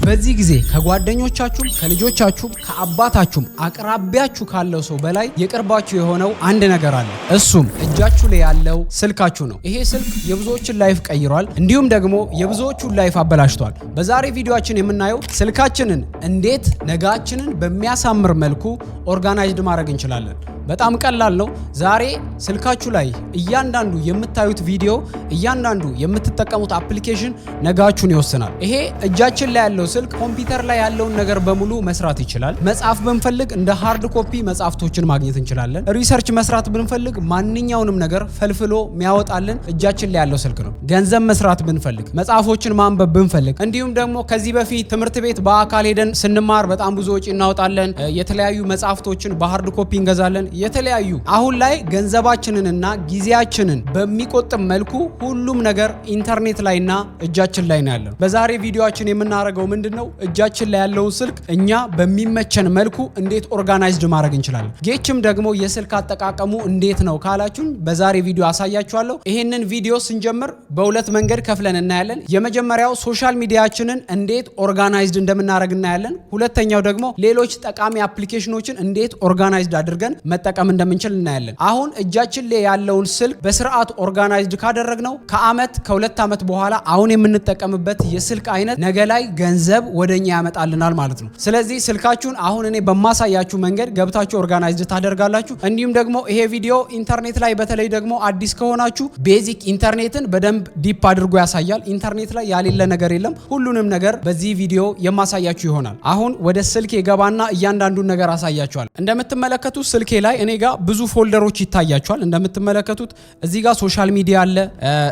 በዚህ ጊዜ ከጓደኞቻችሁ ከልጆቻችሁ ከአባታችሁ አቅራቢያችሁ ካለው ሰው በላይ የቅርባችሁ የሆነው አንድ ነገር አለ። እሱም እጃችሁ ላይ ያለው ስልካችሁ ነው። ይሄ ስልክ የብዙዎችን ላይፍ ቀይሯል፣ እንዲሁም ደግሞ የብዙዎቹን ላይፍ አበላሽቷል። በዛሬ ቪዲዮአችን የምናየው ስልካችንን እንዴት ነጋችንን በሚያሳምር መልኩ ኦርጋናይዝድ ማድረግ እንችላለን። በጣም ቀላል ነው። ዛሬ ስልካችሁ ላይ እያንዳንዱ የምታዩት ቪዲዮ፣ እያንዳንዱ የምትጠቀሙት አፕሊኬሽን ነጋችሁን ይወስናል። ይሄ እጃችን ላይ ያለው ስልክ ኮምፒውተር ላይ ያለውን ነገር በሙሉ መስራት ይችላል። መጽሐፍ ብንፈልግ እንደ ሃርድ ኮፒ መጽሐፍቶችን ማግኘት እንችላለን። ሪሰርች መስራት ብንፈልግ ማንኛውንም ነገር ፈልፍሎ የሚያወጣልን እጃችን ላይ ያለው ስልክ ነው። ገንዘብ መስራት ብንፈልግ፣ መጽሐፎችን ማንበብ ብንፈልግ፣ እንዲሁም ደግሞ ከዚህ በፊት ትምህርት ቤት በአካል ሄደን ስንማር በጣም ብዙ ወጪ እናወጣለን። የተለያዩ መጽሐፍቶችን በሃርድ ኮፒ እንገዛለን። የተለያዩ አሁን ላይ ገንዘባችንንና ጊዜያችንን በሚቆጥብ መልኩ ሁሉም ነገር ኢንተርኔት ላይና እጃችን ላይ ነው ያለው። በዛሬ ቪዲዮአችን የምናደርገው ምንድነው? እጃችን ላይ ያለውን ስልክ እኛ በሚመቸን መልኩ እንዴት ኦርጋናይዝድ ማድረግ እንችላለን። ጌችም ደግሞ የስልክ አጠቃቀሙ እንዴት ነው ካላችሁን በዛሬ ቪዲዮ አሳያችኋለሁ። ይሄንን ቪዲዮ ስንጀምር በሁለት መንገድ ከፍለን እናያለን። የመጀመሪያው ሶሻል ሚዲያችንን እንዴት ኦርጋናይዝድ እንደምናደርግ እናያለን። ሁለተኛው ደግሞ ሌሎች ጠቃሚ አፕሊኬሽኖችን እንዴት ኦርጋናይዝድ አድርገን መጠቀም እንደምንችል እናያለን። አሁን እጃችን ላይ ያለውን ስልክ በስርዓት ኦርጋናይዝድ ካደረግነው ከአመት ከሁለት አመት በኋላ አሁን የምንጠቀምበት የስልክ አይነት ነገ ላይ ገንዘብ ወደኛ ያመጣልናል ማለት ነው። ስለዚህ ስልካችሁን አሁን እኔ በማሳያችሁ መንገድ ገብታችሁ ኦርጋናይዝድ ታደርጋላችሁ። እንዲሁም ደግሞ ይሄ ቪዲዮ ኢንተርኔት ላይ በተለይ ደግሞ አዲስ ከሆናችሁ ቤዚክ ኢንተርኔትን በደንብ ዲፕ አድርጎ ያሳያል። ኢንተርኔት ላይ ያሌለ ነገር የለም። ሁሉንም ነገር በዚህ ቪዲዮ የማሳያችሁ ይሆናል። አሁን ወደ ስልኬ ገባና እያንዳንዱን ነገር አሳያችኋል። እንደምትመለከቱት ስልኬ ላይ እኔ ጋር ብዙ ፎልደሮች ይታያቸዋል። እንደምትመለከቱት እዚህ ጋር ሶሻል ሚዲያ አለ።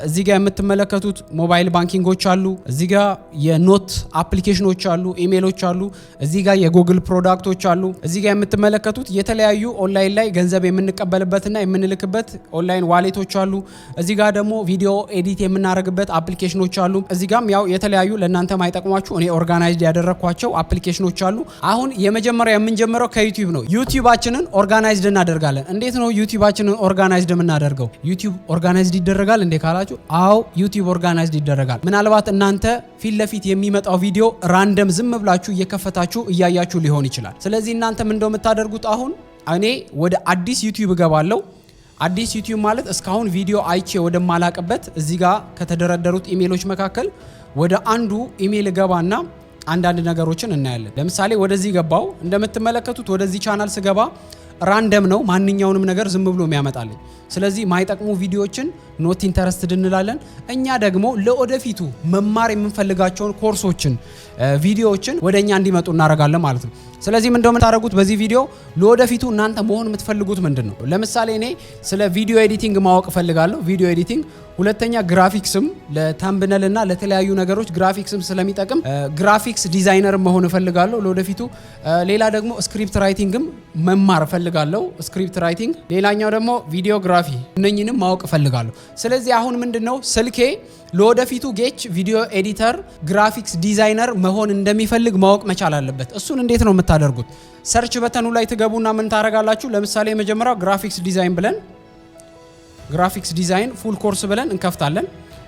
እዚህ ጋር የምትመለከቱት ሞባይል ባንኪንጎች አሉ። እዚህ ጋር የኖት አፕሊኬሽኖች አሉ፣ ኢሜሎች አሉ። እዚህ ጋር የጉግል ፕሮዳክቶች አሉ። እዚህ ጋር የምትመለከቱት የተለያዩ ኦንላይን ላይ ገንዘብ የምንቀበልበትና የምንልክበት ኦንላይን ዋሌቶች አሉ። እዚህ ጋር ደግሞ ቪዲዮ ኤዲት የምናደርግበት አፕሊኬሽኖች አሉ። እዚህ ጋርም ያው የተለያዩ ለእናንተ ማይጠቅሟችሁ እኔ ኦርጋናይዝድ ያደረኳቸው አፕሊኬሽኖች አሉ። አሁን የመጀመሪያ የምንጀምረው ከዩቲዩብ ነው። ዩቲዩባችንን ኦርጋናይዝድ እናደርጋለን። እንዴት ነው ዩቲዩባችንን ኦርጋናይዝድ የምናደርገው? ዩቲዩብ ኦርጋናይዝድ ይደረጋል እንዴ ካላችሁ፣ አዎ ዩቲዩብ ኦርጋናይዝድ ይደረጋል። ምናልባት እናንተ ፊት ለፊት የሚመጣው ቪዲዮ ራንደም ዝም ብላችሁ እየከፈታችሁ እያያችሁ ሊሆን ይችላል። ስለዚህ እናንተ ምን እንደምታደርጉት፣ አሁን እኔ ወደ አዲስ ዩቲዩብ እገባለሁ። አዲስ ዩቲዩብ ማለት እስካሁን ቪዲዮ አይቼ ወደ ማላቅበት እዚህ ጋር ከተደረደሩት ኢሜሎች መካከል ወደ አንዱ ኢሜል እገባና አንዳንድ ነገሮችን እናያለን። ለምሳሌ ወደዚህ ገባው። እንደምትመለከቱት ወደዚህ ቻናል ስገባ ራንደም ነው፣ ማንኛውንም ነገር ዝም ብሎ የሚያመጣልኝ። ስለዚህ ማይጠቅሙ ቪዲዮዎችን ኖት ኢንተረስትድ እንላለን። እኛ ደግሞ ለወደፊቱ መማር የምንፈልጋቸውን ኮርሶችን ቪዲዮዎችን ወደኛ እንዲመጡ እናደርጋለን ማለት ነው። ስለዚህ ምን እንደምታደርጉት በዚህ ቪዲዮ ለወደፊቱ እናንተ መሆን የምትፈልጉት ምንድነው? ለምሳሌ እኔ ስለ ቪዲዮ ኤዲቲንግ ማወቅ ፈልጋለሁ። ቪዲዮ ኤዲቲንግ፣ ሁለተኛ ግራፊክስም ለታምብነል እና ለተለያዩ ነገሮች ግራፊክስም ስለሚጠቅም ግራፊክስ ዲዛይነር መሆን ፈልጋለሁ ለወደፊቱ። ሌላ ደግሞ ስክሪፕት ራይቲንግም መማር ፈልጋለሁ፣ ስክሪፕት ራይቲንግ። ሌላኛው ደግሞ ቪዲዮግራፊ፣ እነኝንም ማወቅ ፈልጋለሁ። ስለዚህ አሁን ምንድነው ስልኬ ለወደፊቱ ጌች ቪዲዮ ኤዲተር፣ ግራፊክስ ዲዛይነር መሆን እንደሚፈልግ ማወቅ መቻል አለበት። እሱን እንዴት ነው የምታደርጉት? ሰርች በተኑ ላይ ትገቡና ምን ታደርጋላችሁ? ለምሳሌ የመጀመሪያው ግራፊክስ ዲዛይን ብለን ግራፊክስ ዲዛይን ፉል ኮርስ ብለን እንከፍታለን።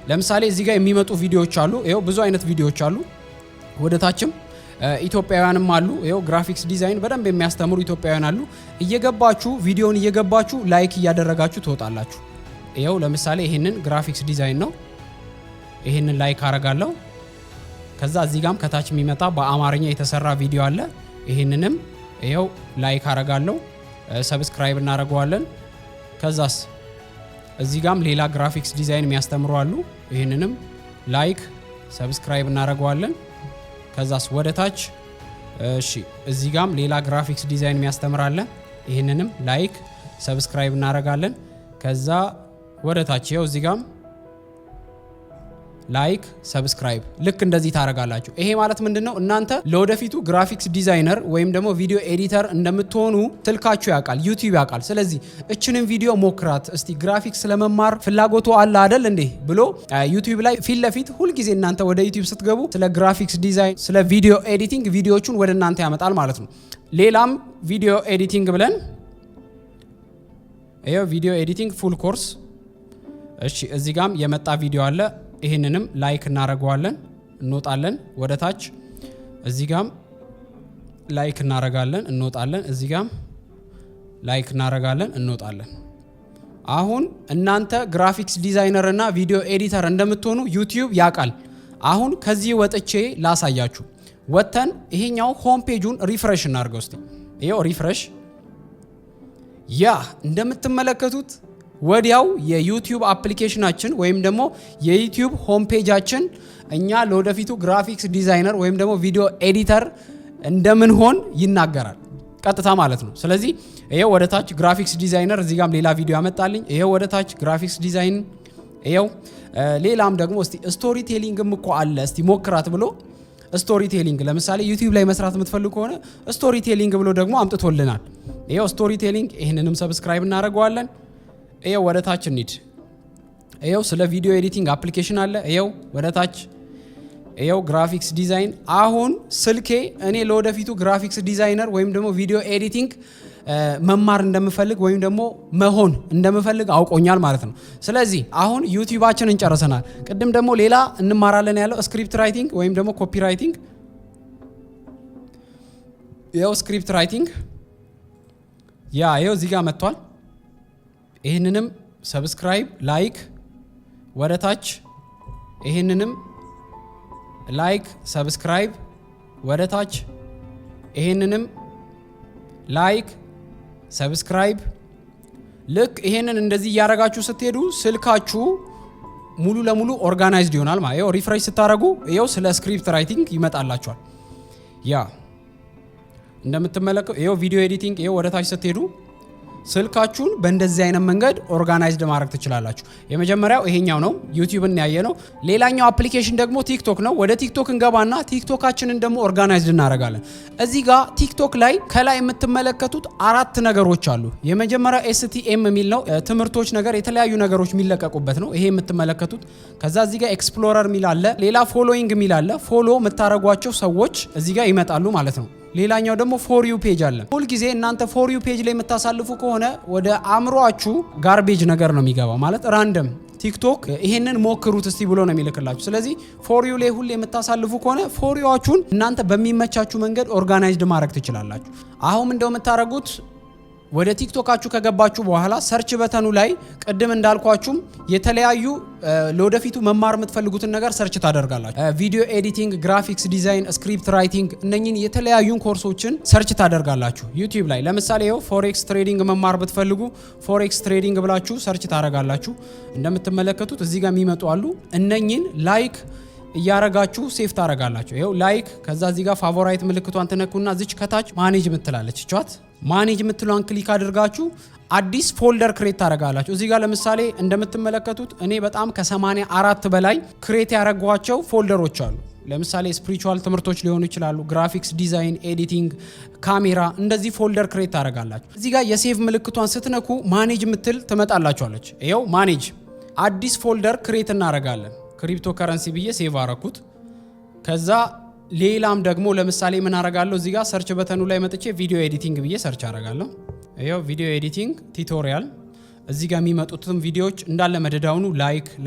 ለምሳሌ እዚህ ጋር የሚመጡ ቪዲዮዎች አሉ። ይኸው ብዙ አይነት ቪዲዮዎች አሉ። ወደ ታችም ኢትዮጵያውያንም አሉ። ይኸው ግራፊክስ ዲዛይን በደንብ የሚያስተምሩ ኢትዮጵያውያን አሉ። እየገባችሁ ቪዲዮውን እየገባችሁ ላይክ እያደረጋችሁ ትወጣላችሁ። ይኸው ለምሳሌ ይሄንን ግራፊክስ ዲዛይን ነው። ይሄንን ላይክ አረጋለሁ። ከዛ እዚህ ጋም ከታች የሚመጣ በአማርኛ የተሰራ ቪዲዮ አለ። ይሄንንም ይኸው ላይክ አረጋለሁ። ሰብስክራይብ እናደርገዋለን። ከዛስ እዚህ ጋም ሌላ ግራፊክስ ዲዛይን የሚያስተምሩ አሉ። ይሄንንም ላይክ ሰብስክራይብ እናደርገዋለን። ከዛስ ወደ ታች እሺ እዚህ ጋም ሌላ ግራፊክስ ዲዛይን የሚያስተምር አለ። ይሄንንም ላይክ ሰብስክራይብ እናደርጋለን። ከዛ ወደ ታች ይኸው እዚህ ጋም ላይክ ሰብስክራይብ ልክ እንደዚህ ታረጋላችሁ። ይሄ ማለት ምንድነው? እናንተ ለወደፊቱ ግራፊክስ ዲዛይነር ወይም ደግሞ ቪዲዮ ኤዲተር እንደምትሆኑ ስልካችሁ ያውቃል፣ ዩቲዩብ ያውቃል። ስለዚህ እችንን ቪዲዮ ሞክራት እስቲ፣ ግራፊክስ ለመማር ፍላጎቱ አለ አይደል እንዴ ብሎ ዩቲዩብ ላይ ፊት ለፊት ሁልጊዜ እናንተ ወደ ዩቲዩብ ስትገቡ ስለ ግራፊክስ ዲዛይን፣ ስለ ቪዲዮ ኤዲቲንግ ቪዲዮዎቹን ወደ እናንተ ያመጣል ማለት ነው። ሌላም ቪዲዮ ኤዲቲንግ ብለን ይሄው ቪዲዮ ኤዲቲንግ ፉል ኮርስ። እሺ እዚህ ጋም የመጣ ቪዲዮ አለ። ይሄንንም ላይክ እናደርገዋለን፣ እንወጣለን ወደ ታች። እዚህ ጋም ላይክ እናረጋለን እንወጣለን። እዚህ ጋም ላይክ እናረጋለን እንወጣለን። አሁን እናንተ ግራፊክስ ዲዛይነር እና ቪዲዮ ኤዲተር እንደምትሆኑ ዩቲዩብ ያውቃል። አሁን ከዚህ ወጥቼ ላሳያችሁ። ወተን ይሄኛው ሆም ፔጁን ሪፍሬሽ እናርገው እስቲ። ይሄው ሪፍሬሽ እንደምትመለከቱት ወዲያው የዩቲዩብ አፕሊኬሽናችን ወይም ደግሞ የዩቲዩብ ሆም ፔጃችን እኛ ለወደፊቱ ግራፊክስ ዲዛይነር ወይም ደግሞ ቪዲዮ ኤዲተር እንደምንሆን ይናገራል ቀጥታ ማለት ነው። ስለዚህ ይሄው ወደ ታች ግራፊክስ ዲዛይነር እዚህ ጋም ሌላ ቪዲዮ ያመጣልኝ። ይሄው ወደ ታች ግራፊክስ ዲዛይን ይሄው ሌላም ደግሞ እስቲ ስቶሪ ቴሊንግም እኮ አለ እስቲ ሞክራት ብሎ ስቶሪ ቴሊንግ ለምሳሌ ዩቲዩብ ላይ መስራት የምትፈልጉ ከሆነ ስቶሪ ቴሊንግ ብሎ ደግሞ አምጥቶልናል። ይሄው ስቶሪ ቴሊንግ ይሄንንም ሰብስክራይብ እናደርገዋለን። ይሄው ወደ ታች እንሂድ። ይሄው ስለ ቪዲዮ ኤዲቲንግ አፕሊኬሽን አለ። ይሄው ወደ ታች ይሄው ግራፊክስ ዲዛይን። አሁን ስልኬ እኔ ለወደፊቱ ግራፊክስ ዲዛይነር ወይም ደግሞ ቪዲዮ ኤዲቲንግ መማር እንደምፈልግ ወይም ደግሞ መሆን እንደምፈልግ አውቆኛል ማለት ነው። ስለዚህ አሁን ዩቲዩባችንን ጨርሰናል። ቅድም ደግሞ ሌላ እንማራለን ያለው ስክሪፕት ራይቲንግ ወይም ደግሞ ኮፒ ራይቲንግ። ይሄው ስክሪፕት ራይቲንግ ይሄው እዚህ ጋር መጥቷል። ይሄንንም ሰብስክራይብ ላይክ ወደ ታች ይሄንንም ላይክ ሰብስክራይብ ወደ ታች ይሄንንም ላይክ ሰብስክራይብ። ልክ ይሄንን እንደዚህ እያረጋችሁ ስትሄዱ ስልካችሁ ሙሉ ለሙሉ ኦርጋናይዝድ ይሆናል ማለት ነው። ሪፍሬሽ ስታረጉ ይሄው ስለ ስክሪፕት ራይቲንግ ይመጣላችኋል። እንደምትመለከቱ ይሄው ቪዲዮ ኤዲቲንግ ይሄው ወደ ታች ስትሄዱ ስልካችሁን በእንደዚህ አይነት መንገድ ኦርጋናይዝድ ማድረግ ትችላላችሁ። የመጀመሪያው ይሄኛው ነው፣ ዩቲዩብን ያየነው። ሌላኛው አፕሊኬሽን ደግሞ ቲክቶክ ነው። ወደ ቲክቶክ እንገባና ቲክቶካችንን ደግሞ ኦርጋናይዝድ እናደርጋለን። እዚህ ጋር ቲክቶክ ላይ ከላይ የምትመለከቱት 4 ነገሮች አሉ። የመጀመሪያው ኤስቲኤም የሚል ነው፣ ትምህርቶች ነገር የተለያዩ ነገሮች የሚለቀቁበት ነው ይሄ የምትመለከቱት። ከዛ እዚህ ጋር ኤክስፕሎረር የሚል አለ፣ ሌላ ፎሎዊንግ የሚል አለ። ፎሎ የምታረጓቸው ሰዎች እዚህ ጋር ይመጣሉ ማለት ነው። ሌላኛው ደግሞ ፎር ዩ ፔጅ አለ። ሁል ጊዜ እናንተ ፎር ዩ ፔጅ ላይ የምታሳልፉ ከሆነ ወደ አእምሮአችሁ ጋርቤጅ ነገር ነው የሚገባው ማለት ራንደም። ቲክቶክ ይሄንን ሞክሩት እስቲ ብሎ ነው የሚልክላችሁ። ስለዚህ ፎር ዩ ላይ ሁሌ የምታሳልፉ ከሆነ ፎር ዩአችሁን እናንተ በሚመቻችሁ መንገድ ኦርጋናይዝድ ማድረግ ትችላላችሁ። አሁን እንደው የምታረጉት ወደ ቲክቶካችሁ ከገባችሁ በኋላ ሰርች በተኑ ላይ ቅድም እንዳልኳችሁም የተለያዩ ለወደፊቱ መማር የምትፈልጉትን ነገር ሰርች ታደርጋላችሁ። ቪዲዮ ኤዲቲንግ፣ ግራፊክስ ዲዛይን፣ ስክሪፕት ራይቲንግ እነኚህን የተለያዩ ኮርሶችን ሰርች ታደርጋላችሁ ዩቲዩብ ላይ። ለምሳሌ ይኸው ፎሬክስ ትሬዲንግ መማር ብትፈልጉ ፎሬክስ ትሬዲንግ ብላችሁ ሰርች ታደርጋላችሁ። እንደምትመለከቱት እዚህ ጋር የሚመጡ አሉ። እነኚህን ላይክ እያረጋችሁ ሴፍ ታደርጋላችሁ። ይኸው ላይክ፣ ከዛ እዚህ ጋር ፋቮራይት ምልክቷን ትነኩና እዚች ከታች ማኔጅ ምትላለች ቻት ማኔጅ ምትሏን ክሊክ አድርጋችሁ አዲስ ፎልደር ክሬት ታደርጋላችሁ። እዚህ ጋር ለምሳሌ እንደምትመለከቱት እኔ በጣም ከ84 በላይ ክሬት ያደረጓቸው ፎልደሮች አሉ። ለምሳሌ ስፒሪቹዋል ትምህርቶች ሊሆኑ ይችላሉ፣ ግራፊክስ ዲዛይን፣ ኤዲቲንግ፣ ካሜራ፣ እንደዚህ ፎልደር ክሬት ታደርጋላችሁ። እዚህ ጋር የሴቭ ምልክቷን ስትነኩ ማኔጅ ምትል ትመጣላችኋለች። ይኸው ማኔጅ አዲስ ፎልደር ክሬት እናደርጋለን። ክሪፕቶ ከረንሲ ብዬ ሴቭ አረኩት። ከዛ ሌላም ደግሞ ለምሳሌ ምን አረጋለሁ እዚህ ጋር ሰርች በተኑ ላይ መጥቼ ቪዲዮ ኤዲቲንግ ብዬ ሰርች አረጋለሁ። ይሄው ቪዲዮ ኤዲቲንግ ቱቶሪያል። እዚህ ጋር የሚመጡትም ቪዲዮዎች እንዳለ መደዳውኑ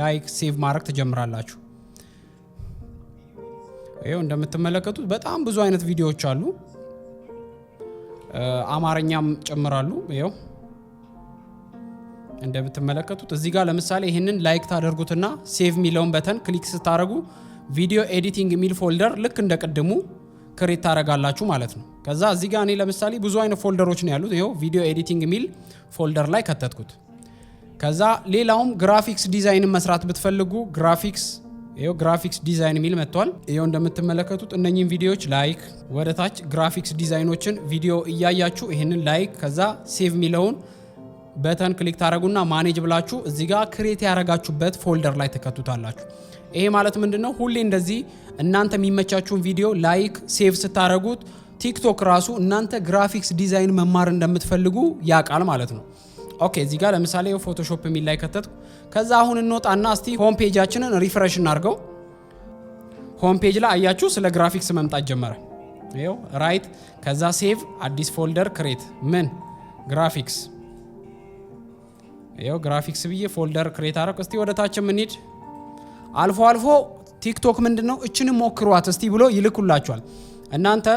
ላይክ ሴቭ ማድረግ ትጀምራላችሁ። ይሄው እንደምትመለከቱት በጣም ብዙ አይነት ቪዲዮዎች አሉ፣ አማርኛም ጨምራሉ። ይሄው እንደምትመለከቱት እዚህ ጋር ለምሳሌ ይሄንን ላይክ ታደርጉትና ሴቭ ሚለውን በተን ክሊክ ስታደርጉ ቪዲዮ ኤዲቲንግ የሚል ፎልደር ልክ እንደቀድሙ ክሬት ታደርጋላችሁ ማለት ነው። ከዛ እዚህ ጋር እኔ ለምሳሌ ብዙ አይነት ፎልደሮች ነው ያሉት። ይሄው ቪዲዮ ኤዲቲንግ የሚል ፎልደር ላይ ከተትኩት። ከዛ ሌላውም ግራፊክስ ዲዛይን መስራት ብትፈልጉ ግራፊክስ ዲዛይን የሚል መጥቷል። ይሄው እንደምትመለከቱት እነኚህን ቪዲዮዎች ላይክ ወደ ታች ግራፊክስ ዲዛይኖችን ቪዲዮ እያያችሁ ይሄንን ላይክ ከዛ ሴቭ ሚለውን በተን ክሊክ ታደርጉና ማኔጅ ብላችሁ እዚህ ጋር ክሬት ያደረጋችሁበት ፎልደር ላይ ተከቱታላችሁ። ይሄ ማለት ምንድነው? ሁሌ እንደዚህ እናንተ የሚመቻችሁን ቪዲዮ ላይክ ሴቭ ስታደርጉት ቲክቶክ ራሱ እናንተ ግራፊክስ ዲዛይን መማር እንደምትፈልጉ ያውቃል ማለት ነው። ኦኬ እዚህ ጋር ለምሳሌ ፎቶሾፕ የሚል ላይ ከተትኩ። ከዛ አሁን እንወጣና እስቲ ሆም ፔጃችንን ሪፍሬሽ እናርገው። ሆም ፔጅ ላይ አያችሁ ስለ ግራፊክስ መምጣት ጀመረ። ይሄው ራይት ከዛ ሴቭ አዲስ ፎልደር ክሬት ምን ግራፊክስ ይሄው ግራፊክስ ብዬ ፎልደር ክሬት አረኩ። እስቲ ወደ ታች እንሂድ። አልፎ ቲክቶክ ምንድነው እችንም ሞክሯት እስቲ ብሎ ይልኩላችኋል። እናንተ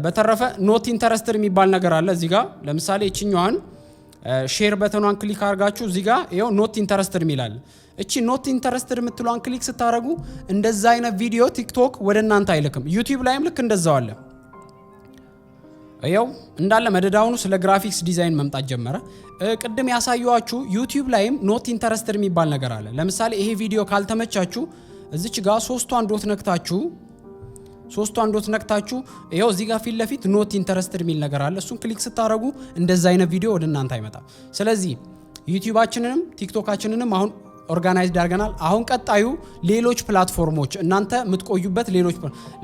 በተረፈ ኖት ኢንተረስትድ የሚባል ነገር አለ እዚህ ጋር ለምሳሌ እቺኛዋን ሼር በተኗን ክሊክ አድርጋችሁ እዚህ ጋር ይሄው ኖት ኢንተረስትድ ሚላል እቺ ኖት ኢንተረስትድ የምትሏን ክሊክ ስታረጉ እንደዛ አይነት ቪዲዮ ቲክቶክ ወደ እናንተ አይልክም። ዩቲዩብ ላይም ልክ እንደዛው አለ። ይሄው እንዳለ መደዳውኑ ስለ ግራፊክስ ዲዛይን መምጣት ጀመረ። ቅድም ያሳየዋችሁ ዩቲዩብ ላይም ኖት ኢንተረስትድ የሚባል ነገር አለ። ለምሳሌ ይሄ ቪዲዮ ካልተመቻችሁ እዚች ጋር ሶስቷን ዶት ነክታችሁ ይሄው እዚህ ጋር ፊት ለፊት ኖት ኢንተረስትድ የሚል ነገር አለ። እሱን ክሊክ ስታረጉ እንደዛ አይነት ቪዲዮ ወደ እናንተ አይመጣም። ስለዚህ ዩቲዩባችንንም ቲክቶካችንንም አሁን ኦርጋናይዝድ አድርገናል። አሁን ቀጣዩ ሌሎች ፕላትፎርሞች እናንተ የምትቆዩበት ሌሎች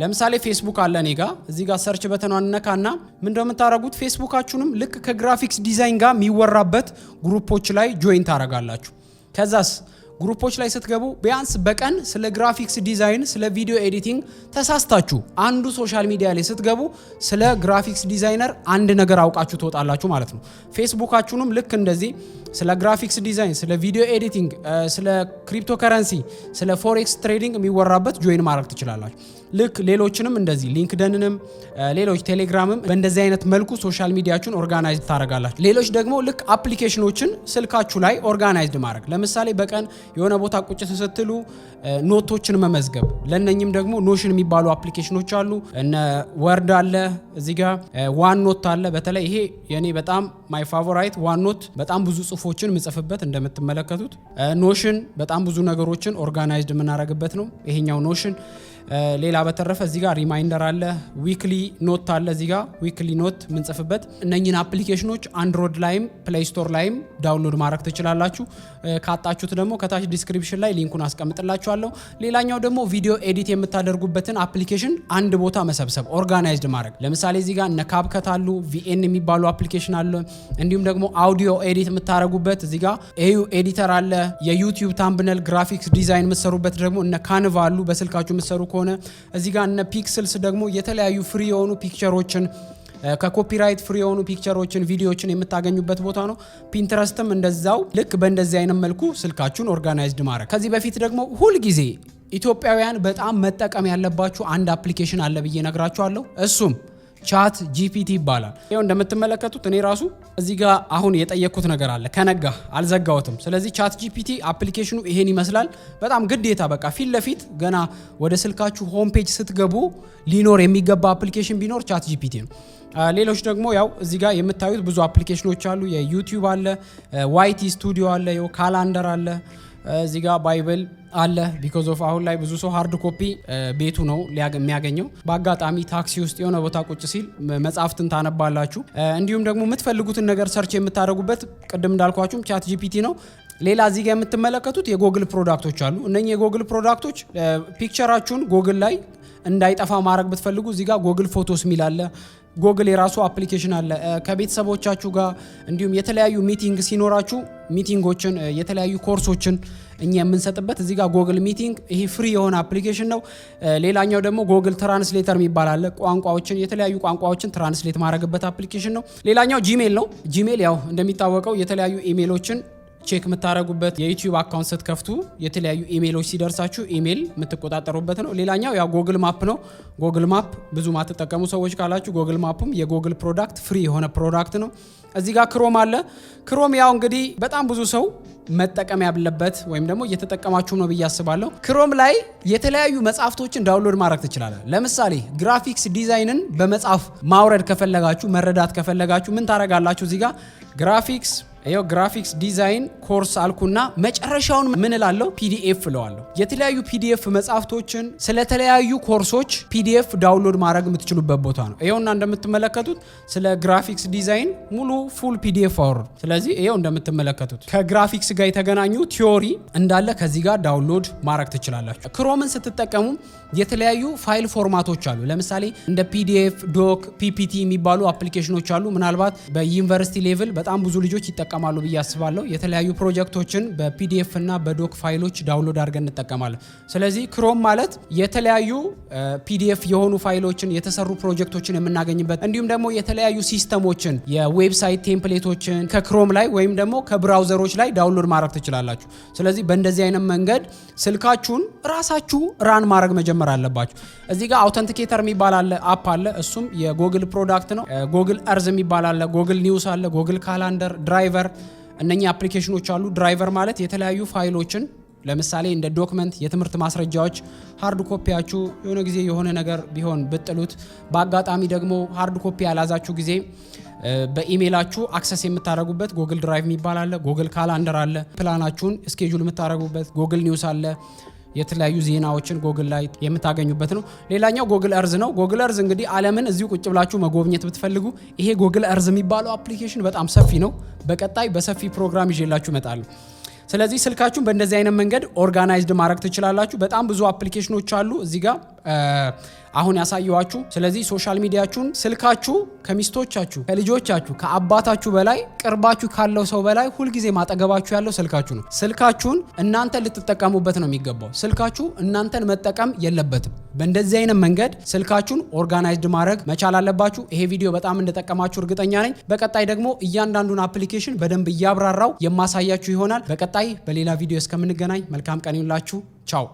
ለምሳሌ ፌስቡክ አለ እኔ ጋር እዚህ ጋር ሰርች በተኗን ነካና ምንድነው የምታረጉት ፌስቡካችሁንም ልክ ከግራፊክስ ዲዛይን ጋር የሚወራበት ግሩፖች ላይ ጆይን ታረጋላችሁ። ከዛስ ግሩፖች ላይ ስትገቡ ቢያንስ በቀን ስለ ግራፊክስ ዲዛይን ስለ ቪዲዮ ኤዲቲንግ ተሳስታችሁ አንዱ ሶሻል ሚዲያ ላይ ስትገቡ ስለ ግራፊክስ ዲዛይነር አንድ ነገር አውቃችሁ ትወጣላችሁ ማለት ነው። ፌስቡካችሁንም ልክ እንደዚህ ስለ ግራፊክስ ዲዛይን ስለ ቪዲዮ ኤዲቲንግ ስለ ክሪፕቶ ከረንሲ ስለ ፎሬክስ ትሬዲንግ የሚወራበት ጆይን ማድረግ ትችላላችሁ። ልክ ሌሎችንም እንደዚህ ሊንክድንንም ሌሎች ቴሌግራምም በእንደዚህ አይነት መልኩ ሶሻል ሚዲያችሁን ኦርጋናይዝድ ታረጋላችሁ። ሌሎች ደግሞ ልክ አፕሊኬሽኖችን ስልካችሁ ላይ ኦርጋናይዝድ ማድረግ ለምሳሌ በቀን የሆነ ቦታ ቁጭ ስትሉ ኖቶችን መመዝገብ ለነኝም ደግሞ ኖሽን የሚባሉ አፕሊኬሽኖች አሉ። እነ ወርድ አለ እዚህ ጋር ዋን ኖት አለ። በተለይ ይሄ የኔ በጣም ማይ ፋቮራይት ዋን ኖት በጣም ብዙ ጽሁፎችን ምጽፍበት እንደምትመለከቱት። ኖሽን በጣም ብዙ ነገሮችን ኦርጋናይዝድ የምናረግበት ነው ይሄኛው ኖሽን። ሌላ በተረፈ እዚህ ጋር ሪማይንደር አለ፣ ዊክሊ ኖት አለ እዚህ ጋር ዊክሊ ኖት ምንጽፍበት። እነኚህን አፕሊኬሽኖች አንድሮይድ ላይም ፕሌይ ስቶር ላይም ዳውንሎድ ማድረግ ትችላላችሁ። ካጣችሁት ደግሞ ከታች ዲስክሪፕሽን ላይ ሊንኩን አስቀምጥላችኋለሁ። ሌላኛው ደግሞ ቪዲዮ ኤዲት የምታደርጉበትን አፕሊኬሽን አንድ ቦታ መሰብሰብ ኦርጋናይዝድ ማድረግ። ለምሳሌ እዚህ ጋር እነ ካፕከት አሉ፣ ቪኤን የሚባሉ አፕሊኬሽን አለ። እንዲሁም ደግሞ አውዲዮ ኤዲት የምታደርጉበት እዚህ ጋር ኤዩ ኤዲተር አለ። የዩቲዩብ ታምብነል ግራፊክስ ዲዛይን የምትሰሩበት ደግሞ እነ ካንቫ አሉ በስልካችሁ የምትሰሩ ከሆነ እዚህ ጋር እነ ፒክስልስ ደግሞ የተለያዩ ፍሪ የሆኑ ፒክቸሮችን ከኮፒራይት ፍሪ የሆኑ ፒክቸሮችን ቪዲዮዎችን የምታገኙበት ቦታ ነው። ፒንትረስትም እንደዛው ልክ በእንደዚህ አይነት መልኩ ስልካችሁን ኦርጋናይዝድ ማድረግ። ከዚህ በፊት ደግሞ ሁልጊዜ ኢትዮጵያውያን በጣም መጠቀም ያለባችሁ አንድ አፕሊኬሽን አለ ብዬ ነግራችኋለሁ። እሱም ቻት ጂፒቲ ይባላል። ይሄው እንደምትመለከቱት እኔ ራሱ እዚህ ጋር አሁን የጠየቅኩት ነገር አለ ከነጋ አልዘጋውትም። ስለዚህ ቻት ጂፒቲ አፕሊኬሽኑ ይሄን ይመስላል። በጣም ግዴታ በቃ ፊት ለፊት ገና ወደ ስልካችሁ ሆም ፔጅ ስትገቡ ሊኖር የሚገባ አፕሊኬሽን ቢኖር ቻት ጂፒቲ ነው። ሌሎች ደግሞ ያው እዚህ ጋር የምታዩት ብዙ አፕሊኬሽኖች አሉ። የዩቲዩብ አለ፣ ዋይቲ ስቱዲዮ አለ፣ ካላንደር አለ፣ እዚህ ጋር ባይብል አለ። ቢኮዝ ኦፍ አሁን ላይ ብዙ ሰው ሃርድ ኮፒ ቤቱ ነው የሚያገኘው። በአጋጣሚ ታክሲ ውስጥ የሆነ ቦታ ቁጭ ሲል መጽሐፍትን ታነባላችሁ። እንዲሁም ደግሞ የምትፈልጉትን ነገር ሰርች የምታደርጉበት ቅድም እንዳልኳችሁም ቻት ጂፒቲ ነው። ሌላ እዚህ ጋር የምትመለከቱት የጎግል ፕሮዳክቶች አሉ። እነኚህ የጎግል ፕሮዳክቶች ፒክቸራችሁን ጎግል ላይ እንዳይጠፋ ማድረግ ብትፈልጉ እዚህ ጋር ጎግል ፎቶስ ሚል አለ። ጎግል የራሱ አፕሊኬሽን አለ። ከቤተሰቦቻችሁ ጋር እንዲሁም የተለያዩ ሚቲንግ ሲኖራችሁ ሚቲንጎችን የተለያዩ ኮርሶችን እኛ የምንሰጥበት እዚህ ጋር ጎግል ሚቲንግ ይሄ ፍሪ የሆነ አፕሊኬሽን ነው። ሌላኛው ደግሞ ጎግል ትራንስሌተር የሚባል አለ። ቋንቋዎችን የተለያዩ ቋንቋዎችን ትራንስሌት ማድረግበት አፕሊኬሽን ነው። ሌላኛው ጂሜል ነው። ጂሜል ያው እንደሚታወቀው የተለያዩ ኢሜሎችን ቼክ የምታደርጉበት የዩቲዩብ አካውንት ስትከፍቱ የተለያዩ ኢሜሎች ሲደርሳችሁ ኢሜል የምትቆጣጠሩበት ነው። ሌላኛው ያው ጎግል ማፕ ነው። ጎግል ማፕ ብዙ ማትጠቀሙ ሰዎች ካላችሁ ጎግል ማፕም የጎግል ፕሮዳክት ፍሪ የሆነ ፕሮዳክት ነው። እዚህ ጋር ክሮም አለ። ክሮም ያው እንግዲህ በጣም ብዙ ሰው መጠቀም ያለበት ወይም ደግሞ እየተጠቀማችሁ ነው ብዬ አስባለሁ። ክሮም ላይ የተለያዩ መጽሐፍቶችን ዳውንሎድ ማድረግ ትችላላችሁ። ለምሳሌ ግራፊክስ ዲዛይንን በመጽሐፍ ማውረድ ከፈለጋችሁ መረዳት ከፈለጋችሁ ምን ታረጋላችሁ? እዚህ ጋር ግራፊክስ ዲዛይን ኮርስ አልኩና መጨረሻውን ምን እላለሁ? ፒዲኤፍ እለዋለሁ። የተለያዩ ፒዲኤፍ መጽሐፍቶችን ስለተለያዩ ኮርሶች ፒዲኤፍ ዳውንሎድ ማድረግ የምትችሉበት ቦታ ነው። ይኸውና እንደምትመለከቱት ስለ ግራፊክስ ዲዛይን ሙሉ ፉል ፒዲኤፍ አወርዱ። ስለዚህ ይኸው እንደምትመለከቱት ከግራፊክስ ጋር የተገናኙ ቲዮሪ እንዳለ ከዚህ ጋር ዳውንሎድ ማድረግ ትችላላችሁ። ክሮምን ስትጠቀሙ የተለያዩ ፋይል ፎርማቶች አሉ። ለምሳሌ እንደ ፒዲኤፍ፣ ዶክ፣ ፒፒቲ የሚባሉ አፕሊኬሽኖች አሉ። ምናልባት በዩኒቨርሲቲ ሌቭል በጣም ብዙ ልጆች ይጠቀማሉ ብዬ አስባለሁ። የተለያዩ ፕሮጀክቶችን በፒዲኤፍ እና በዶክ ፋይሎች ዳውንሎድ አድርገን እንጠቀማለን። ስለዚህ ክሮም ማለት የተለያዩ ፒዲኤፍ የሆኑ ፋይሎችን የተሰሩ ፕሮጀክቶችን የምናገኝበት እንዲሁም ደግሞ የተለያዩ ሲስተሞችን የዌብሳይት ቴምፕሌቶችን ከክሮም ላይ ወይም ደግሞ ከብራውዘሮች ላይ ዳውንሎድ ማድረግ ትችላላችሁ። ስለዚህ በእንደዚህ አይነት መንገድ ስልካችሁን ራሳችሁ ራን ማድረግ መጀመር አለባችሁ። እዚህ ጋር አውተንቲኬተር የሚባል አፕ አለ። እሱም የጎግል ፕሮዳክት ነው። ጎግል እርዝ የሚባል አለ፣ ጎግል ኒውስ አለ፣ ጎግል ካላንደር፣ ድራይቨር እነኚህ አፕሊኬሽኖች አሉ። ድራይቨር ማለት የተለያዩ ፋይሎችን ለምሳሌ እንደ ዶክመንት፣ የትምህርት ማስረጃዎች ሃርድ ኮፒያችሁ የሆነ ጊዜ የሆነ ነገር ቢሆን ብጥሉት፣ በአጋጣሚ ደግሞ ሃርድ ኮፒ ያላዛችሁ ጊዜ በኢሜይላችሁ አክሰስ የምታደርጉበት ጎግል ድራይቭ የሚባል አለ። ጎግል ካላንደር አለ፣ ፕላናችሁን ስኬጁል የምታደርጉበት። ጎግል ኒውስ አለ፣ የተለያዩ ዜናዎችን ጎግል ላይ የምታገኙበት ነው። ሌላኛው ጎግል እርዝ ነው። ጎግል እርዝ እንግዲህ ዓለምን እዚሁ ቁጭ ብላችሁ መጎብኘት ብትፈልጉ ይሄ ጎግል እርዝ የሚባለው አፕሊኬሽን በጣም ሰፊ ነው። በቀጣይ በሰፊ ፕሮግራም ይዤላችሁ እመጣለሁ። ስለዚህ ስልካችሁን በእንደዚህ አይነት መንገድ ኦርጋናይዝድ ማድረግ ትችላላችሁ። በጣም ብዙ አፕሊኬሽኖች አሉ እዚህ ጋር አሁን ያሳየዋችሁ። ስለዚህ ሶሻል ሚዲያችሁን ስልካችሁ ከሚስቶቻችሁ፣ ከልጆቻችሁ፣ ከአባታችሁ በላይ ቅርባችሁ ካለው ሰው በላይ ሁልጊዜ ማጠገባችሁ ያለው ስልካችሁ ነው። ስልካችሁን እናንተ ልትጠቀሙበት ነው የሚገባው። ስልካችሁ እናንተን መጠቀም የለበትም። በእንደዚህ አይነት መንገድ ስልካችሁን ኦርጋናይዝድ ማድረግ መቻል አለባችሁ። ይሄ ቪዲዮ በጣም እንደጠቀማችሁ እርግጠኛ ነኝ። በቀጣይ ደግሞ እያንዳንዱን አፕሊኬሽን በደንብ እያብራራው የማሳያችሁ ይሆናል። በቀጣይ በሌላ ቪዲዮ እስከምንገናኝ መልካም ቀን ይሁንላችሁ። ቻው።